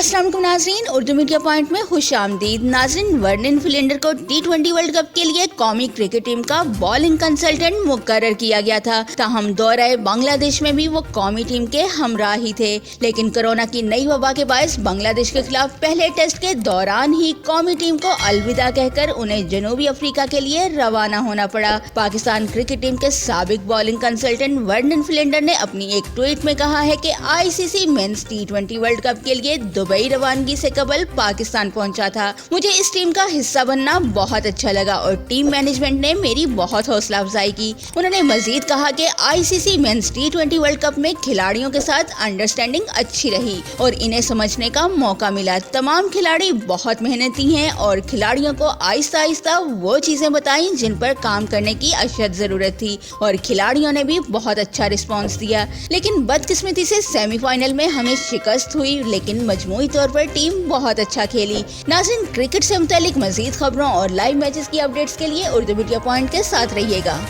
अस्सलाम वालेकुम नाजरीन, उर्दू मीडिया पॉइंट में खुश आमदीद। नाजरीन, वर्नन फिलिंडर को T20 वर्ल्ड कप के लिए कौमी क्रिकेट टीम का बॉलिंग कंसल्टेंट मुकर्रर किया गया था। ताहम दौरे बांग्लादेश में भी वो कौमी टीम के हमरा ही थे, लेकिन कोरोना की नई वबा के बायस बांग्लादेश के खिलाफ पहले टेस्ट के दौरान ही कौमी टीम को अलविदा कहकर उन्हें जनूबी अफ्रीका के लिए रवाना होना पड़ा। पाकिस्तान क्रिकेट टीम के साबिक बॉलिंग कंसल्टेंट वर्नन फिलिंडर ने अपनी एक ट्वीट में कहा है कि ICC mains T20 world cup के लिए दुबई रवानगी से कबल पाकिस्तान पहुंचा था। मुझे इस टीम का हिस्सा बनना बहुत अच्छा लगा और टीम मैनेजमेंट ने मेरी बहुत हौसला अफजाई की। उन्होंने मजीद कहा कि ICC mains T20 world cup में खिलाड़ियों के साथ अंडरस्टैंडिंग अच्छी रही और इन्हें समझने का मौका मिला। तमाम खिलाड़ी बहुत मेहनती हैं और खिलाड़ियों को आहिस्ता आहिस्ता वो चीजें बताई जिन पर काम करने की अशद जरूरत थी और खिलाड़ियों ने भी बहुत अच्छा रिस्पॉन्स दिया। लेकिन बदकिस्मती से सेमीफाइनल में हमें शिकस्त हुई, लेकिन मजमूई तौर पर टीम बहुत अच्छा खेली। नाज़रीन, क्रिकेट से मुतालिक मजीद खबरों और लाइव मैचेस की अपडेट्स के लिए उर्दू मीडिया पॉइंट के साथ रहिएगा।